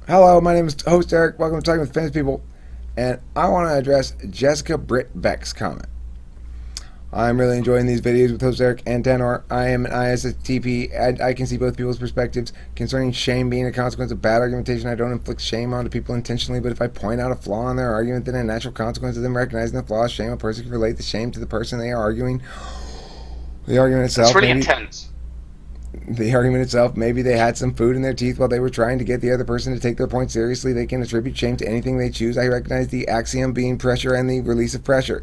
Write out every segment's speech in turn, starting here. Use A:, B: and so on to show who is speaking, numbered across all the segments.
A: Hello, my name is host Eric. Welcome to Talking with Famous People, and I want to address Jessica Britvek's comment. I'm really enjoying these videos with host Eric and Tenor. I am an ISTP, and I can see both people's perspectives concerning shame being a consequence of bad argumentation. I don't inflict shame onto people intentionally, but if I point out a flaw in their argument, then a natural consequence of them recognizing the flaw is shame. A person can relate the shame to the person they are arguing. The argument
B: That's
A: itself,
B: really
A: maybe
B: intense.
A: the argument itself, maybe they had some food in their teeth while they were trying to get the other person to take their point seriously. They can attribute shame to anything they choose. I recognize the axiom being pressure and the release of pressure.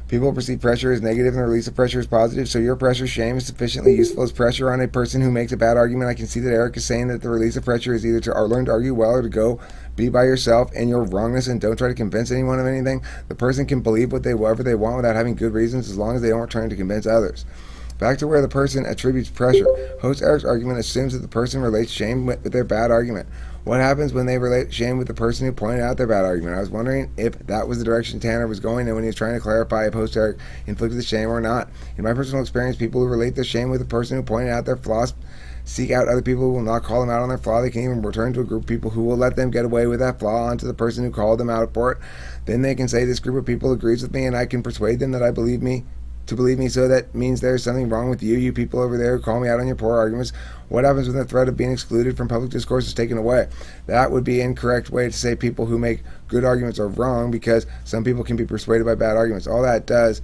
A: People perceive pressure as negative and the release of pressure as positive, so your pressure shame is sufficiently useful as pressure on a person who makes a bad argument. I can see that Eric is saying that the release of pressure is either to learn to argue well or to go be by yourself in your wrongness and don't try to convince anyone of anything. The person can believe whatever they want without having good reasons as long as they aren't trying to convince others. Back to where the person attributes pressure. Host Eric's argument assumes that the person relates shame with their bad argument. What happens when they relate shame with the person who pointed out their bad argument? I was wondering if that was the direction Tanner was going and when he was trying to clarify if Host Eric inflicted the shame or not. In my personal experience, people who relate their shame with the person who pointed out their flaws seek out other people who will not call them out on their flaw. They can even return to a group of people who will let them get away with that flaw onto the person who called them out for it. Then they can say this group of people agrees with me and I can persuade them that I believe me to believe me, so that means there's something wrong with you people over there who call me out on your poor arguments. What happens when the threat of being excluded from public discourse is taken away? That would be an incorrect way to say people who make good arguments are wrong, because some people can be persuaded by bad arguments. All that does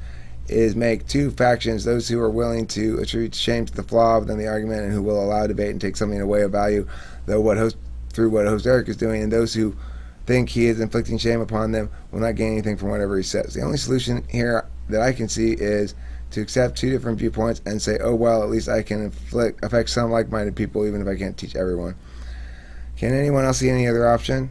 A: is make two factions: those who are willing to attribute shame to the flaw within the argument and who will allow debate and take something away of value, though what host Eric is doing, and those who think he is inflicting shame upon them will not gain anything from whatever he says. The only solution here that I can see is to accept two different viewpoints and say, oh well, at least I can affect some like-minded people, even if I can't teach everyone. Can anyone else see any other option?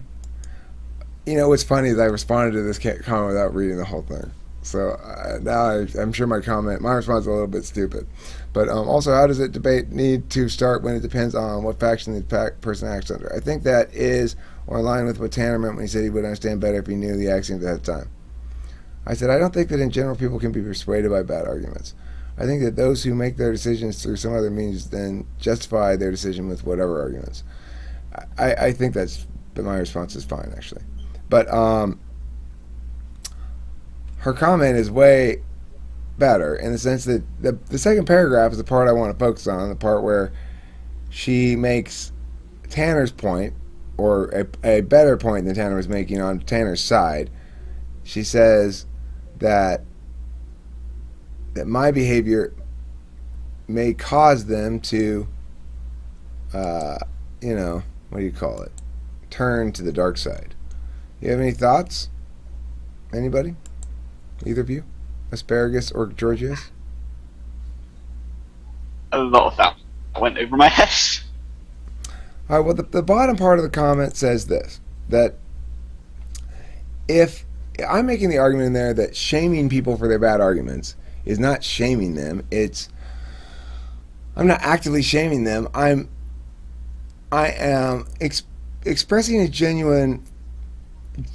A: You know what's funny is I responded to this comment without reading the whole thing. So now I'm sure my response is a little bit stupid. But also, how does a debate need to start when it depends on what faction the person acts under? I think that is or in line with what Tanner meant when he said he would understand better if he knew the axioms ahead of time. I said, I don't think that in general people can be persuaded by bad arguments. I think that those who make their decisions through some other means then justify their decision with whatever arguments. I think my response is fine, actually. But her comment is way better in the sense that the second paragraph is the part I want to focus on, the part where she makes Tanner's point, or a better point than Tanner was making on Tanner's side. She says that my behavior may cause them to, what do you call it? Turn to the dark side. You have any thoughts? Anybody? Either of you? Asparagus or Georgius?
B: A lot of that went over my head.
A: All right, well, the bottom part of the comment says this, that if I'm making the argument in there that shaming people for their bad arguments is not shaming them, I'm not actively shaming them. I am expressing a genuine,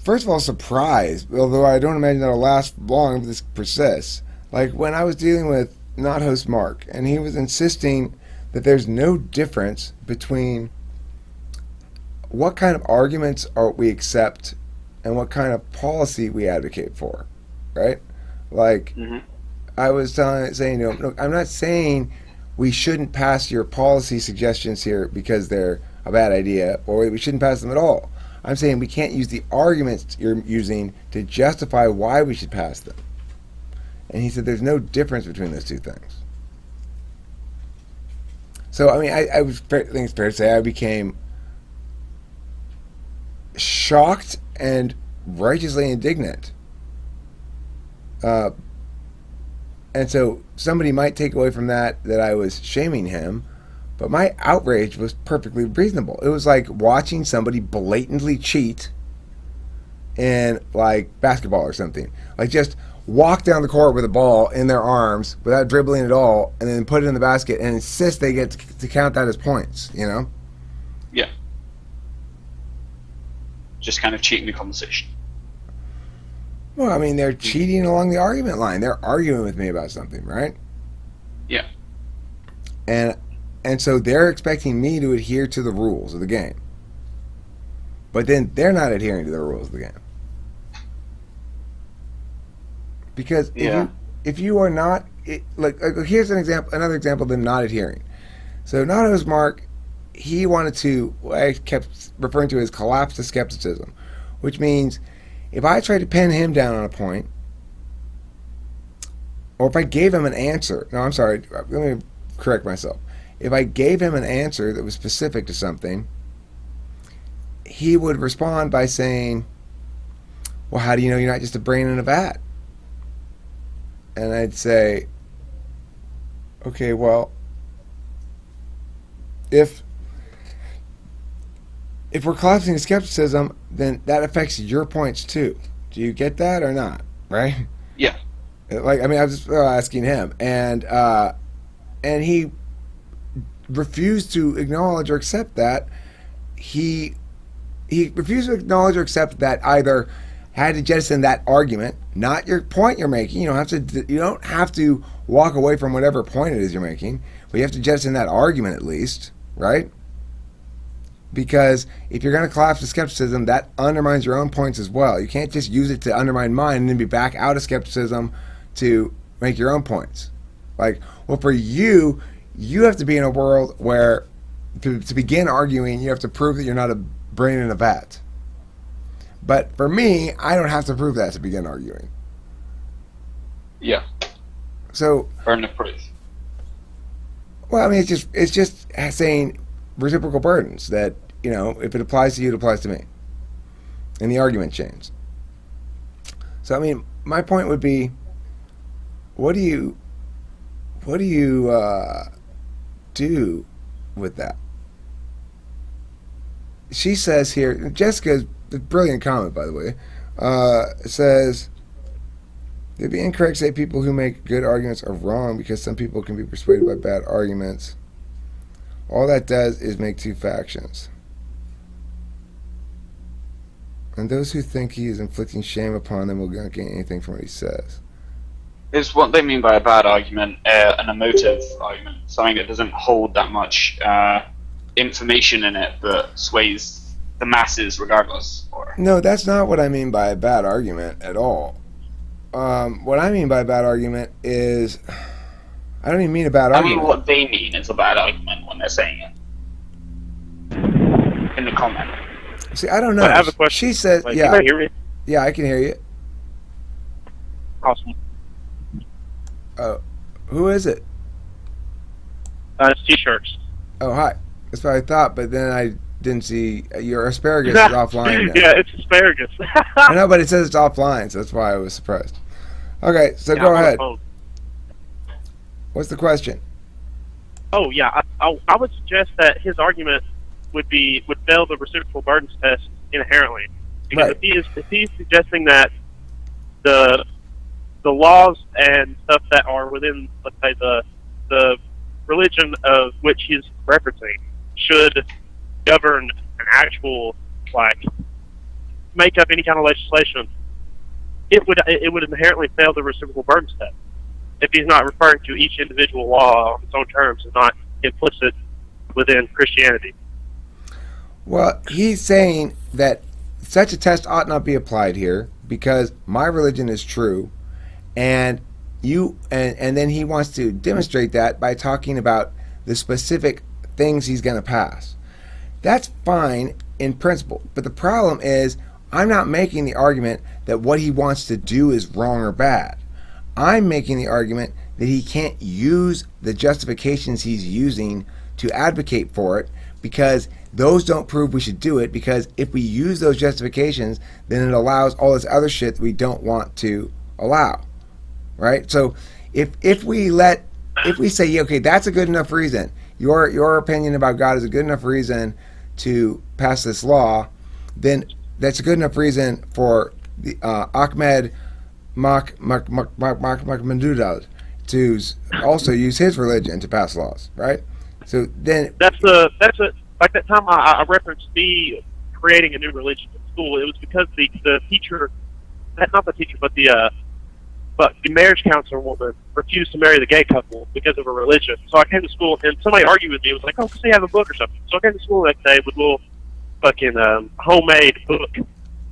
A: first of all, surprise, although I don't imagine that'll last long if this persists. Like when I was dealing with not host Mark, and he was insisting that there's no difference between what kind of arguments we accept and what kind of policy we advocate for, right? Like,
B: Mm-hmm.
A: I was saying, look, I'm not saying we shouldn't pass your policy suggestions here because they're a bad idea, or we shouldn't pass them at all. I'm saying we can't use the arguments you're using to justify why we should pass them. And he said there's no difference between those two things. So, I mean, I think it's fair to say I became shocked and righteously indignant. And so somebody might take away from that I was shaming him, but my outrage was perfectly reasonable. It was like watching somebody blatantly cheat in like basketball or something. Like just walk down the court with a ball in their arms without dribbling at all and then put it in the basket and insist they get to count that as points, you know?
B: Yeah. Just kind of cheating the conversation.
A: Well, I mean, they're cheating along the argument line. They're arguing with me about something, right?
B: Yeah.
A: And so they're expecting me to adhere to the rules of the game. but then they're not adhering to the rules of the game. Because if you are not, here's another example of them not adhering. So Nato's Mark, he wanted to, what I kept referring to as collapse to skepticism, which means if I tried to pin him down on a point, or if I gave him an answer, no, I'm sorry, let me correct myself. If I gave him an answer that was specific to something, he would respond by saying, well, how do you know you're not just a brain in a vat? And I'd say, okay, well, if we're collapsing to skepticism, then that affects your points too. Do you get that or not? Right?
B: Yeah.
A: Like, I mean, I was just asking him, and he refused to acknowledge or accept that. He refused to acknowledge or accept that either had to jettison that argument, not your point you're making. You don't have to walk away from whatever point it is you're making, but you have to jettison that argument at least, right? Because if you're going to collapse to skepticism, that undermines your own points as well. You can't just use it to undermine mine and then be back out of skepticism to make your own points. Like, well, for you have to be in a world where to begin arguing, you have to prove that you're not a brain in a vat. But for me, I don't have to prove that to begin arguing.
B: Yeah.
A: So,
B: burden of proof.
A: Well, I mean, it's just saying reciprocal burdens that, you know, if it applies to you, it applies to me. In the argument chains. So, I mean, my point would be, what do you do with that? She says here, Jessica's a brilliant comment, by the way, says, it'd be incorrect to say people who make good arguments are wrong because some people can be persuaded by bad arguments. All that does is make two factions. And those who think he is inflicting shame upon them will not gain anything from what he says.
B: Is what they mean by a bad argument an emotive argument, something that doesn't hold that much information in it but sways the masses regardless? Or
A: no, that's not what I mean by a bad argument at all. What I mean by a bad argument is, I don't even mean a bad argument.
B: I mean what they mean is a bad argument when they're saying it in the comment.
A: See, I don't know.
C: I have a question.
A: She said,
C: Wait,
A: yeah.
C: Can you hear me?
A: Yeah, I can hear you.
C: Awesome.
A: Who is it?
C: It's T-shirts.
A: Oh, hi. That's what I thought, but then I didn't see your asparagus is offline now.
C: Yeah, it's asparagus.
A: I know, but it says it's offline, so that's why I was surprised. Okay, so
C: Yeah,
A: go
C: I'm on the
A: ahead.
C: phone.
A: What's the question?
C: Oh yeah, I would suggest that his argument would fail the reciprocal burdens test inherently, because
A: Right.
C: if he's suggesting that the laws and stuff that are within, let's say, the religion of which he's referencing should govern an actual, like, make up any kind of legislation, it would inherently fail the reciprocal burdens test if he's not referring to each individual law on its own terms and not implicit within Christianity.
A: Well, he's saying that such a test ought not be applied here because my religion is true, and then he wants to demonstrate that by talking about the specific things he's going to pass. That's fine in principle, but the problem is I'm not making the argument that what he wants to do is wrong or bad. I'm making the argument that he can't use the justifications he's using to advocate for it because those don't prove we should do it, because if we use those justifications, then it allows all this other shit that we don't want to allow. Right? So if we say, yeah, okay, that's a good enough reason, your opinion about God is a good enough reason to pass this law, then that's a good enough reason for the Ahmed Mahmoudud to also use his religion to pass laws, right? So then
C: That's like that time I referenced me creating a new religion in school. It was because the teacher, not the teacher, but the marriage counselor woman refused to marry the gay couple because of her religion. So I came to school and somebody argued with me. It was like, oh, because they have a book or something. So I came to school the next day with little fucking homemade book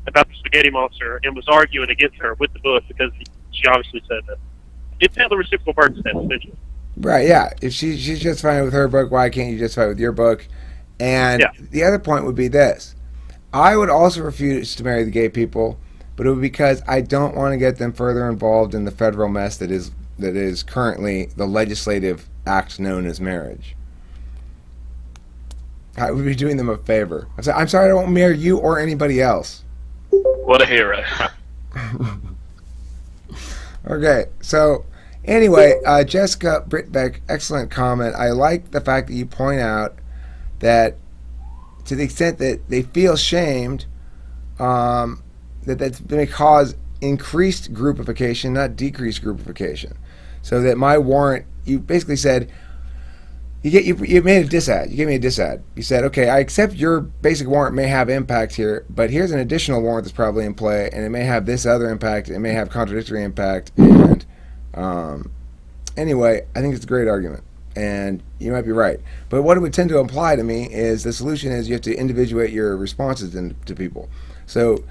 C: about the spaghetti monster and was arguing against her with the book because she obviously said that. It failed the reciprocal burden test, essentially.
A: Right, yeah. If she's just fine with her book, why can't you just fine with your book? And the other point would be this. I would also refuse to marry the gay people, but it would be because I don't want to get them further involved in the federal mess that is currently the legislative act known as marriage. I would be doing them a favor. I'm sorry I won't marry you or anybody else.
B: What a hero.
A: Okay, so anyway, Jessica Britvek, excellent comment. I like the fact that you point out that to the extent that they feel shamed, that's going to cause increased groupification, not decreased groupification. So that my warrant, you basically said, you made a disad. You gave me a disad. You said, okay, I accept your basic warrant may have impact here, but here's an additional warrant that's probably in play, and it may have this other impact. It may have contradictory impact. And anyway, I think it's a great argument, and you might be right. But what it would tend to imply to me is the solution is you have to individuate your responses to people. So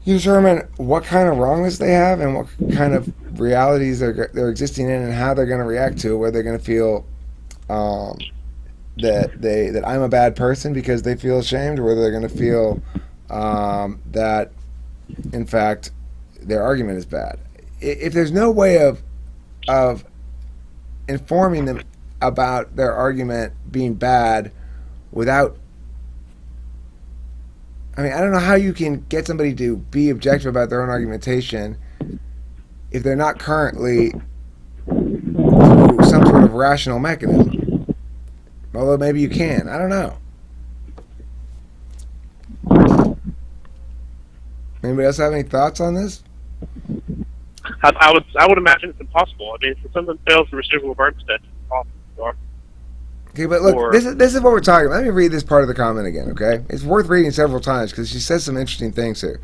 A: you determine what kind of wrongness they have and what kind of realities they're existing in and how they're going to react to it, whether they're going to feel that I'm a bad person because they feel ashamed, or whether they're going to feel that, in fact, their argument is bad. If there's no way of informing them about their argument being bad without, I mean, I don't know how you can get somebody to be objective about their own argumentation if they're not currently through some sort of rational mechanism. Although maybe you can. I don't know. Anybody else have any thoughts on this?
C: I would imagine it's impossible. I mean, if something fails the reciprocal burden test, it's impossible.
A: Okay, but look, this is what we're talking about. Let me read this part of the comment again, okay? It's worth reading several times because she says some interesting things here.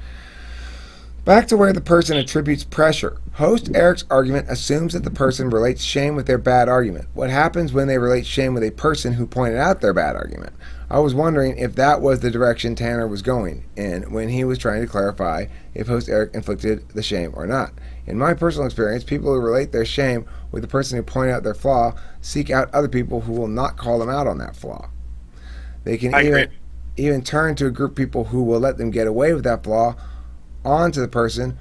A: Back to where the person attributes pressure. Host Eric's argument assumes that the person relates shame with their bad argument. What happens when they relate shame with a person who pointed out their bad argument? I was wondering if that was the direction Tanner was going in when he was trying to clarify if host Eric inflicted the shame or not. In my personal experience, people who relate their shame with the person who pointed out their flaw seek out other people who will not call them out on that flaw. They can even turn to a group of people who will let them get away with that flaw onto the person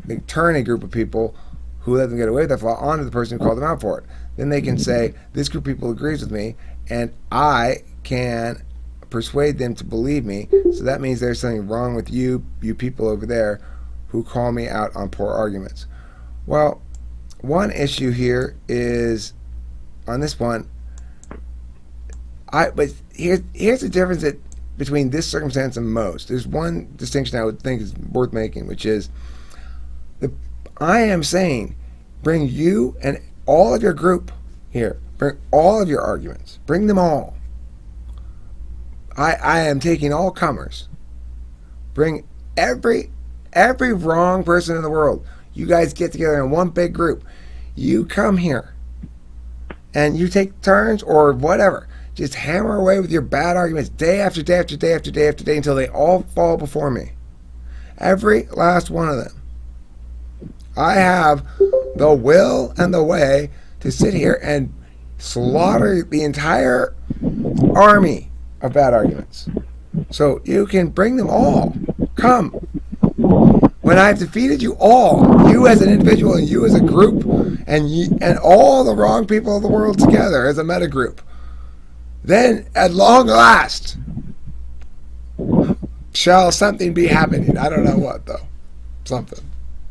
A: they turn a group of people who let them get away with that flaw onto the person who called them out for it. Then they can say, this group of people agrees with me, and I can persuade them to believe me, so that means there's something wrong with you people over there who call me out on poor arguments. Well, one issue here is, on this one, but here's the difference between this circumstance and most. There's one distinction I would think is worth making, which is, I am saying, bring you and all of your group here. Bring all of your arguments. Bring them all. I am taking all comers. Bring every wrong person in the world. You guys get together in one big group. You come here and you take turns or whatever. Just hammer away with your bad arguments day after day after day after day after day until they all fall before me. Every last one of them. I have the will and the way to sit here and slaughter the entire army of bad arguments. So you can bring them all. Come. When I've defeated you all, you as an individual and you as a group, and all the wrong people of the world together as a meta group, then at long last shall something be happening. I don't know what though. Something.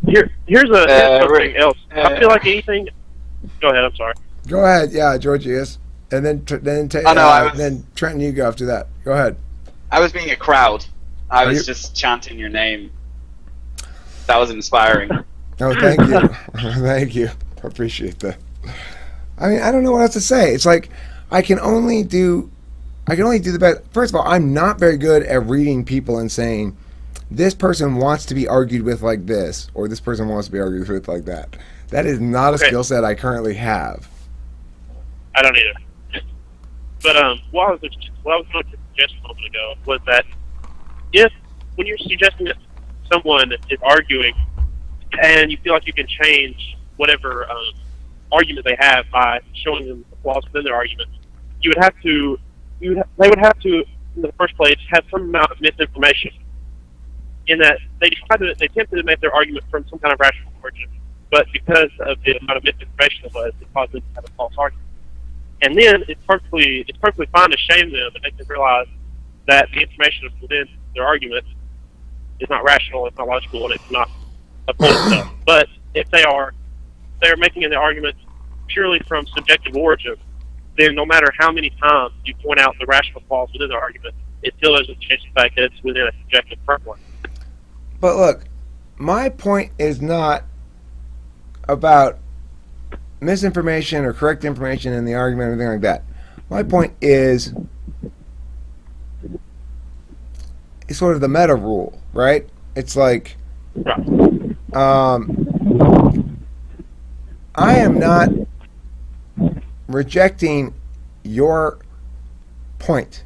C: Here's something else. I feel like anything. Go ahead. I'm sorry.
A: Go ahead. Yeah, Georgius. And then then Trenton, you go after that. Go ahead.
B: I was being a crowd. I was just chanting your name. That was inspiring.
A: Oh, thank you. Thank you. I appreciate that. I mean, I don't know what else to say. It's like I can only do the best. First of all, I'm not very good at reading people and saying this person wants to be argued with like this, or this person wants to be argued with like that. That is not a skill set I currently have.
C: I don't either. But what I was going to suggested a moment ago was that when you're suggesting that someone is arguing and you feel like you can change whatever argument they have by showing them the flaws within their argument, they would have to, in the first place, have some amount of misinformation. In that they attempted to make their argument from some kind of rational origin, but because of the amount of misinformation it was, it caused them to have a false argument. And then it's perfectly fine to shame them and make them realize that the information within their argument is not rational, it's not logical, and it's not upholding itself. But if they're making an argument purely from subjective origin, then no matter how many times you point out the rational flaws within the argument, it still doesn't change the fact that it's within a subjective framework.
A: But look, my point is not about misinformation or correct information in the argument or anything like that. My point is it's sort of the meta rule, right? It's like I am not rejecting your point.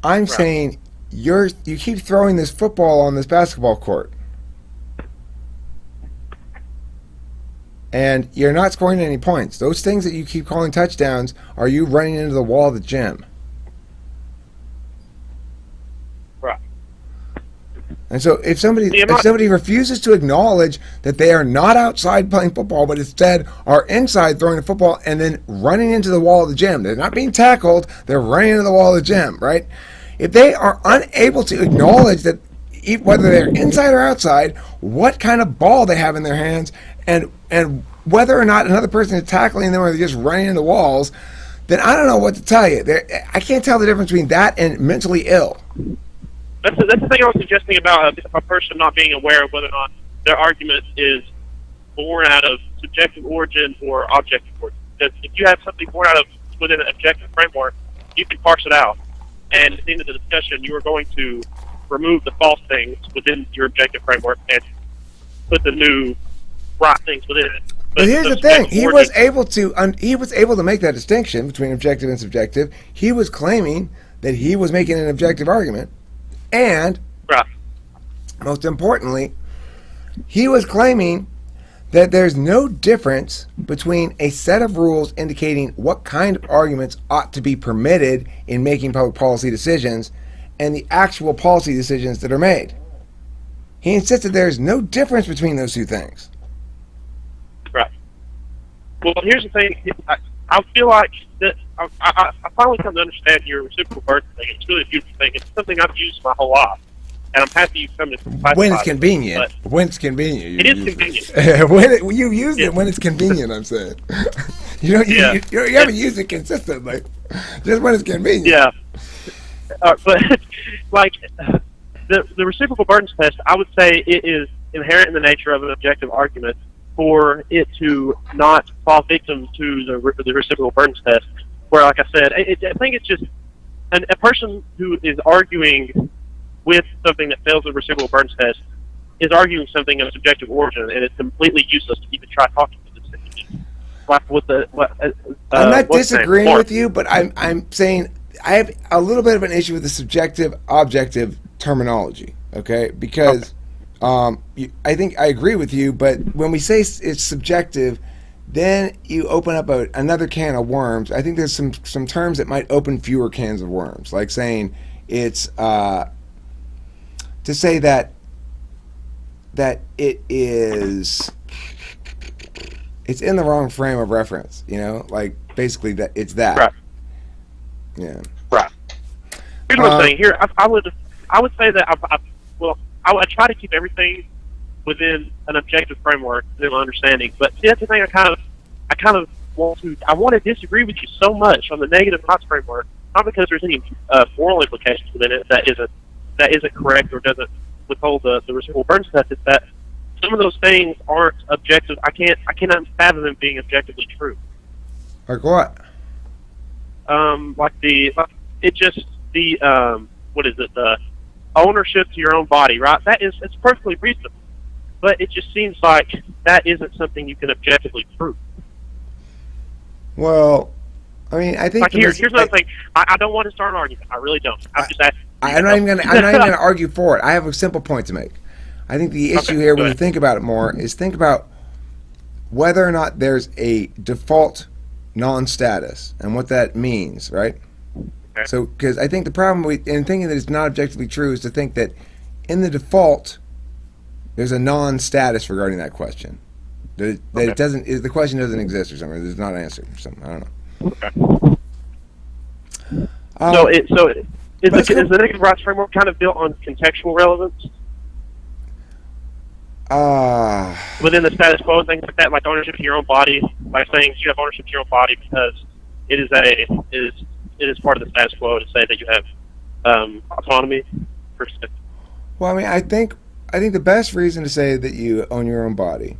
A: I'm saying you keep throwing this football on this basketball court, and you're not scoring any points. Those things that you keep calling touchdowns are you running into the wall of the gym.
C: Right.
A: And so if somebody refuses to acknowledge that they are not outside playing football, but instead are inside throwing a football and then running into the wall of the gym, they're not being tackled, they're running into the wall of the gym, right? If they are unable to acknowledge that, whether they're inside or outside, what kind of ball they have in their hands, and whether or not another person is tackling them or they're just running into walls, then I don't know what to tell you. I can't tell the difference between that and mentally ill.
C: That's the thing I was suggesting about a person not being aware of whether or not their argument is born out of subjective origin or objective origin. Because if you have something born out of within an objective framework, you can parse it out. And at the end of the discussion, you are going to remove the false things within your objective framework and put the new right things within it.
A: But here's the thing: he was able to make that distinction between objective and subjective. He was claiming that he was making an objective argument, and most importantly, he was claiming that there's no difference between a set of rules indicating what kind of arguments ought to be permitted in making public policy decisions and the actual policy decisions that are made. He insisted there's no difference between those two things.
C: Right. Well, here's the thing. I feel like that I finally come to understand your reciprocal burden thing. It's really a beautiful thing. It's something I've used my whole life. And I'm happy you come to
A: when it's convenient. When it's convenient.
C: It is convenient.
A: You use it when it's convenient, I'm saying. You haven't used it consistently. Just when it's convenient.
C: Yeah. But, like, the reciprocal burdens test, I would say it is inherent in the nature of an objective argument for it to not fall victim to the reciprocal burdens test. Where, like I said, I think it's just a person who is arguing with something that fails the reciprocal burdens test is arguing something of subjective origin, and it's completely useless to even try talking to this individual.
A: I'm not disagreeing with you, but I'm saying I have a little bit of an issue with the subjective objective terminology. Okay, because I think I agree with you, but when we say it's subjective, then you open up another can of worms. I think there's some terms that might open fewer cans of worms, like saying it's to say that it's in the wrong frame of reference, like basically that it's that.
C: Right.
A: Yeah.
C: Right. Here's what I'm saying. Here, I would say that I would try to keep everything within an objective framework, within my understanding. But see, that's the thing. I want to disagree with you so much on the negative thoughts framework, not because there's any moral implications within it that isn't correct or doesn't withhold the reciprocal burdens test. It's that some of those things aren't objective. I cannot fathom them being objectively true.
A: Like what?
C: The ownership to your own body, right? It's perfectly reasonable, but it just seems like that isn't something you can objectively prove.
A: Well, I mean, I think
C: Like here's another thing. I don't want to start an argument. I really don't. I'm just asking.
A: I'm not even going to argue for it. I have a simple point to make. I think the issue here, when you think about it more, is think about whether or not there's a default non-status and what that means, right?
C: Okay.
A: So, because I think the problem in thinking that it's not objectively true is to think that in the default there's a non-status regarding that question. That it doesn't. The question doesn't exist or something. There's not an answer or something. I don't know.
C: Okay. Is the negative rights framework kind of built on contextual relevance within the status quo and things like that, like ownership of your own body, like saying you have ownership of your own body because it is part of the status quo to say that you have autonomy.
A: Well, I mean, I think the best reason to say that you own your own body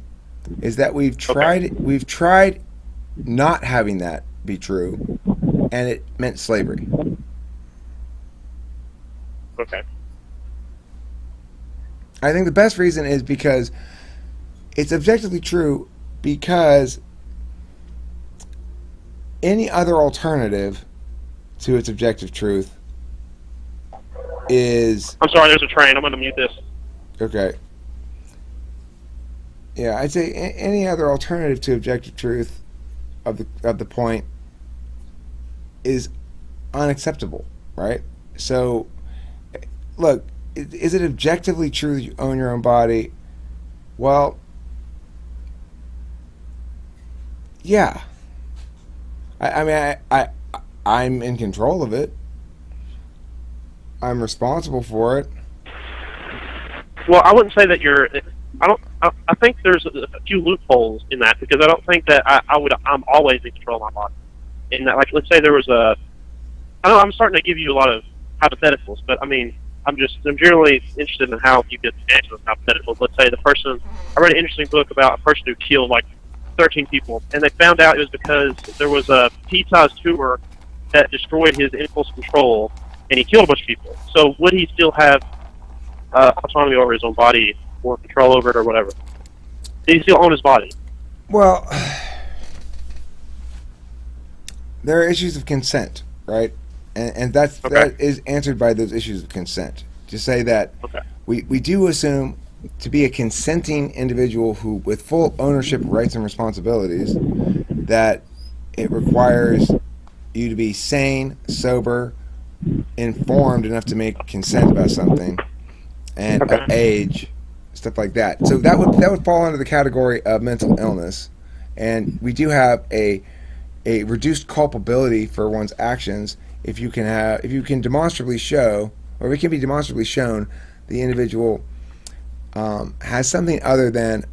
A: is that we've tried not having that be true, and it meant slavery.
C: Okay.
A: I think the best reason is because it's objectively true, because any other alternative to its objective truth is...
C: I'm sorry, there's a train. I'm going to mute this.
A: Okay. Yeah, I'd say any other alternative to objective truth of the point is unacceptable, right? So, look, is it objectively true that you own your own body? Well, yeah. I mean, I'm in control of it. I'm responsible for it.
C: Well, I wouldn't say that you're. I think there's a few loopholes in that, because I don't think that I'm always in control of my body. In that, like, let's say there was I'm starting to give you a lot of hypotheticals, but I mean, I'm generally interested in how you could answer those hypotheticals. Let's say I read an interesting book about a person who killed like 13 people, and they found out it was because there was a pea-sized tumor that destroyed his impulse control, and he killed a bunch of people. So would he still have autonomy over his own body, or control over it, or whatever? Did he still own his body?
A: Well, there are issues of consent, right? And that is answered by those issues of consent. To say that we do assume to be a consenting individual who, with full ownership, rights, and responsibilities, that it requires you to be sane, sober, informed enough to make consent about something, and of age, stuff like that. So that would fall under the category of mental illness, and we do have a reduced culpability for one's actions if you can demonstrably show, or it can be demonstrably shown, the individual has something other than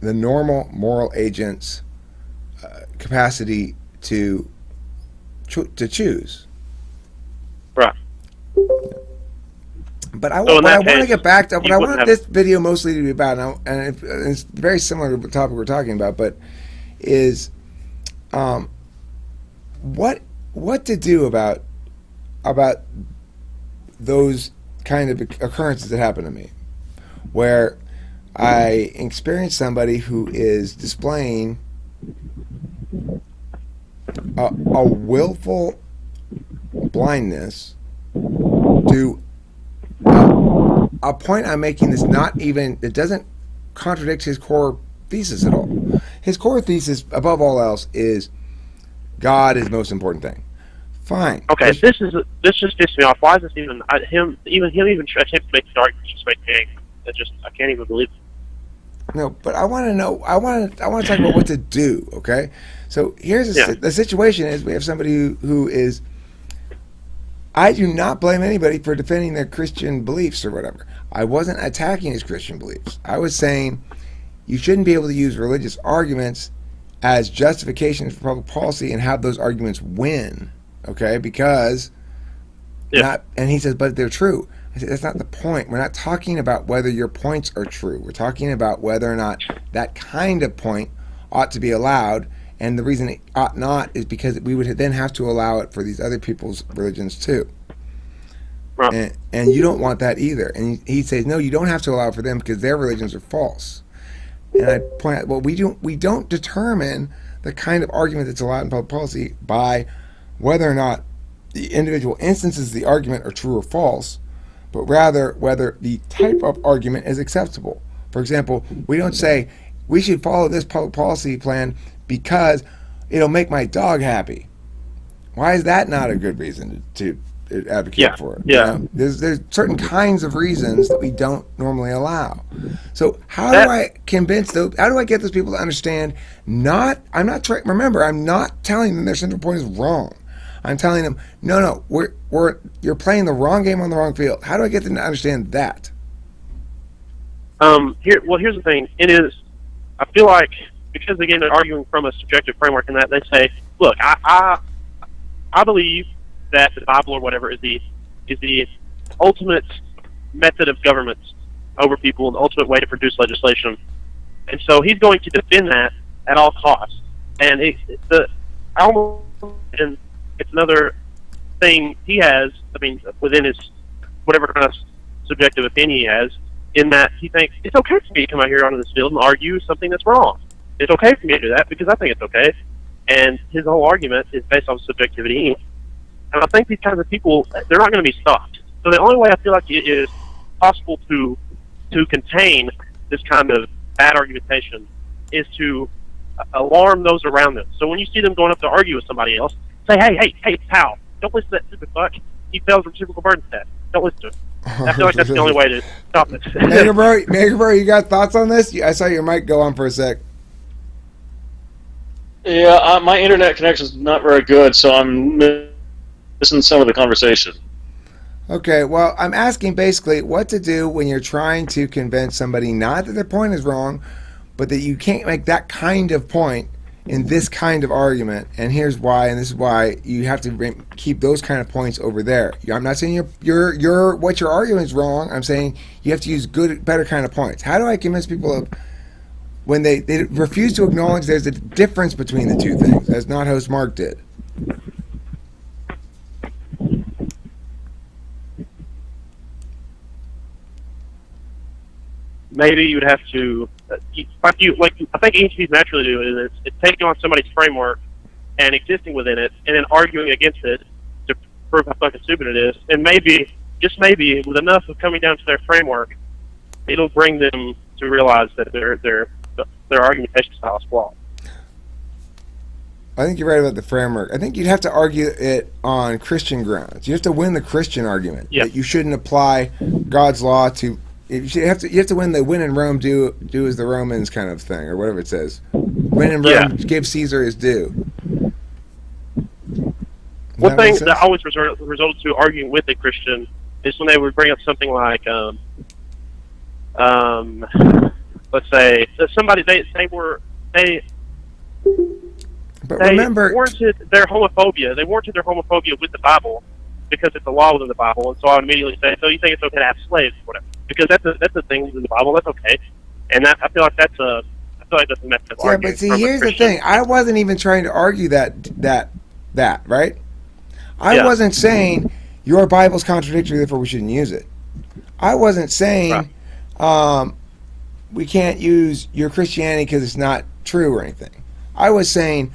A: the normal moral agent's capacity to choose.
C: Right.
A: But what I want to get back to, what I want this video mostly to be about, and it's very similar to the topic we're talking about, but is what to do about those kind of occurrences that happen to me, where I experience somebody who is displaying a willful blindness to a point I'm making that's not even, it doesn't contradict his core thesis at all. His core thesis, above all else, is God is the most important thing. Fine.
C: Okay, this just pisses me off. Why is this even him attempt to make the argument just make me angry? I can't even believe it.
A: No, but I want to know. I want to talk about what to do. Okay, so here's the situation: is we have somebody who is. I do not blame anybody for defending their Christian beliefs or whatever. I wasn't attacking his Christian beliefs. I was saying you shouldn't be able to use religious arguments as justifications for public policy and have those arguments win. Okay, because and he says, but they're true. I said, that's not the point. We're not talking about whether your points are true. We're talking about whether or not that kind of point ought to be allowed. And the reason it ought not is because we would then have to allow it for these other people's religions too.
C: Right.
A: And you don't want that either. And he says, no, you don't have to allow it for them because their religions are false. And I point out, well, we don't determine the kind of argument that's allowed in public policy by whether or not the individual instances of the argument are true or false, but rather whether the type of argument is acceptable. For example, we don't say we should follow this public policy plan because it'll make my dog happy. Why is that not a good reason to advocate for it?
C: Yeah.
A: There's certain kinds of reasons that we don't normally allow. So how do I convince those? How do I get those people to understand? Remember, I'm not telling them their central point is wrong. I'm telling them, no, you're playing the wrong game on the wrong field. How do I get them to understand that?
C: Here's the thing. It is, I feel like, because again they're arguing from a subjective framework, and that they say, look, I believe that the Bible or whatever is the ultimate method of government over people and the ultimate way to produce legislation, and so he's going to defend that at all costs. And it's another thing he has. I mean, within his whatever kind of subjective opinion he has, in that he thinks it's okay for me to come out here onto this field and argue something that's wrong. It's okay for me to do that because I think it's okay. And his whole argument is based on subjectivity. And I think these kinds of people, they're not going to be stopped. So the only way I feel like it is possible to contain this kind of bad argumentation is to alarm those around them. So when you see them going up to argue with somebody else, say, hey, pal, don't listen to that stupid fuck. He fails reciprocal burden test. Don't listen to him. I feel like that's the only way to stop it.
A: Mega Bro, you got thoughts on this? I saw your mic go on for a sec.
D: Yeah, my internet connection's not very good, so I'm missing some of the conversation.
A: Okay, well, I'm asking basically what to do when you're trying to convince somebody not that their point is wrong, but that you can't make that kind of point in this kind of argument, and here's why, and this is why you have to keep those kind of points over there. I'm not saying your what your argument is wrong. I'm saying you have to use better kind of points. How do I convince people of when they refuse to acknowledge there's a difference between the two things, as not host Mark did?
C: Maybe you would have to, I think EHPs naturally do is it's taking on somebody's framework and existing within it, and then arguing against it to prove how fucking stupid it is. And maybe, just maybe, with enough of coming down to their framework, it'll bring them to realize that their argumentation style is flawed.
A: I think you're right about the framework. I think you'd have to argue it on Christian grounds. You have to win the Christian argument that you shouldn't apply God's law to. You have to win the "win in Rome, do as the Romans" kind of thing, or whatever it says. Win in Rome, give Caesar his due.
C: One thing that always resulted to arguing with a Christian is when they would bring up something like, let's say somebody they warranted their homophobia. They warranted their homophobia with the Bible because it's a law within the Bible, and so I would immediately say, so you think it's okay to have slaves or whatever? Because that's a thing in the Bible. That's okay, and I feel like that's a method of arguing.
A: Yeah, but see, here's the thing. I wasn't even trying to argue that right. I wasn't saying your Bible's contradictory, therefore we shouldn't use it. I wasn't saying we can't use your Christianity because it's not true or anything. I was saying,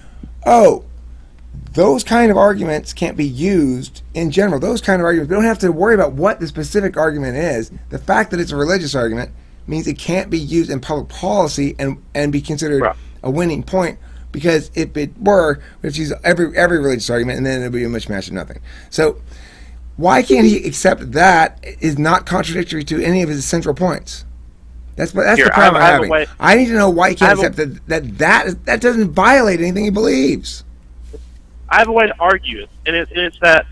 A: those kind of arguments can't be used in general. Those kind of arguments, we don't have to worry about what the specific argument is. The fact that it's a religious argument means it can't be used in public policy and be considered a winning point, because if it were, we have to use every religious argument, and then it would be a mishmash of nothing. So why can't he accept that is not contradictory to any of his central points? That's the problem I'm having. I need to know why he can't accept that doesn't violate anything he believes.
C: I have a way to argue it, and it's that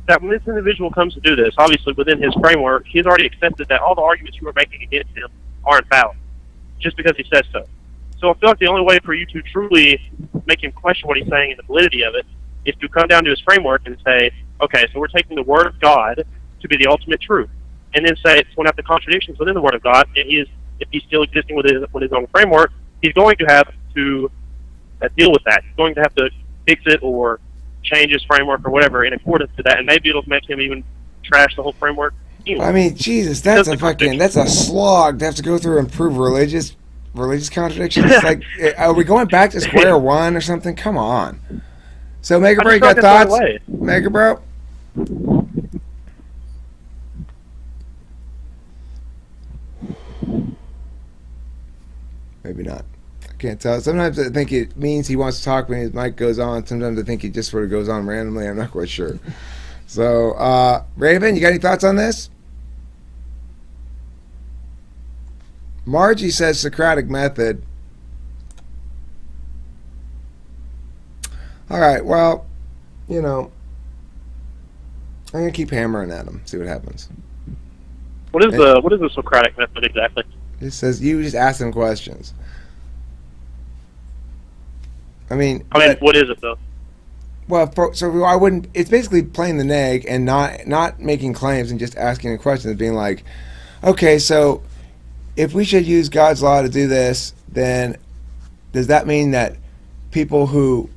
C: when this individual comes to do this, obviously within his framework, he's already accepted that all the arguments you are making against him aren't valid, just because he says so. So I feel like the only way for you to truly make him question what he's saying and the validity of it is to come down to his framework and say, okay, so we're taking the Word of God to be the ultimate truth, and then say it's point out the contradictions within the Word of God, and if he's still existing with his own framework, he's going to have to deal with that. He's going to have to fix it or change his framework or whatever in accordance to that, and maybe it'll make him even trash the whole framework.
A: I mean, Jesus, that's a slog to have to go through and prove religious contradictions. Like, are we going back to square one or something? Come on. So, Mega
C: I'm
A: Bro, you
C: just
A: got
C: not gonna
A: thoughts?
C: throw it away.
A: Mega Bro? Maybe not. I can't tell. Sometimes I think it means he wants to talk when his mic goes on. Sometimes I think he just sort of goes on randomly. I'm not quite sure. So, Raven, you got any thoughts on this? Margie says Socratic method. All right, well, you know, I'm going to keep hammering at him, see what happens.
C: What is the Socratic method exactly?
A: It says you just ask them questions. I mean,
C: What is it though?
A: well, so I wouldn't. It's basically playing the neg and not making claims and just asking a question, being like, okay, so if we should use God's law to do this, then does that mean that people who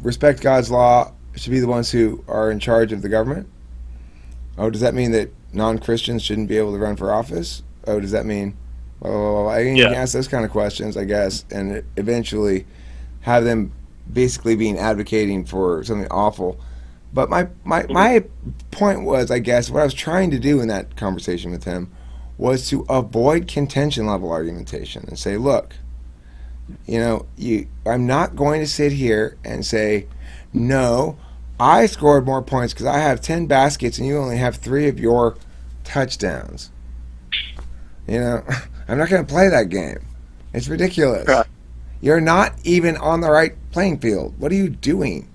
A: respect God's law should be the ones who are in charge of the government? Oh, does that mean that non-Christians shouldn't be able to run for office? Oh, does that mean? Oh, I can ask those kind of questions, I guess, and eventually have them basically advocating for something awful. But my point was, I guess, what I was trying to do in that conversation with him was to avoid contention level argumentation and say, look, I'm not going to sit here and say, no, I scored more points because I have 10 baskets and you only have 3 of your touchdowns. I'm not going to play that game. It's ridiculous.
C: Right.
A: You're not even on the right playing field. What are you doing?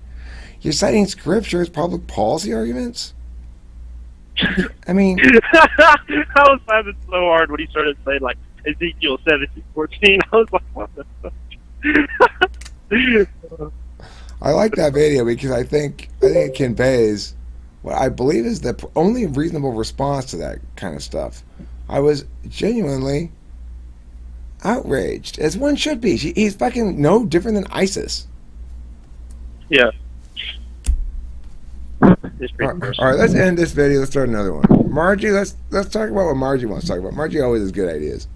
A: You're citing scripture as public policy arguments? I mean...
C: I was laughing so hard when he started saying, like, Ezekiel 17:14. I was like, what the fuck?
A: I like that video because I think it conveys what I believe is the only reasonable response to that kind of stuff. I was genuinely outraged, as one should be. He's fucking no different than ISIS.
C: Yeah. It's pretty
A: All right, let's end this video. Let's start another one. Margie, let's talk about what Margie wants to talk about. Margie always has good ideas.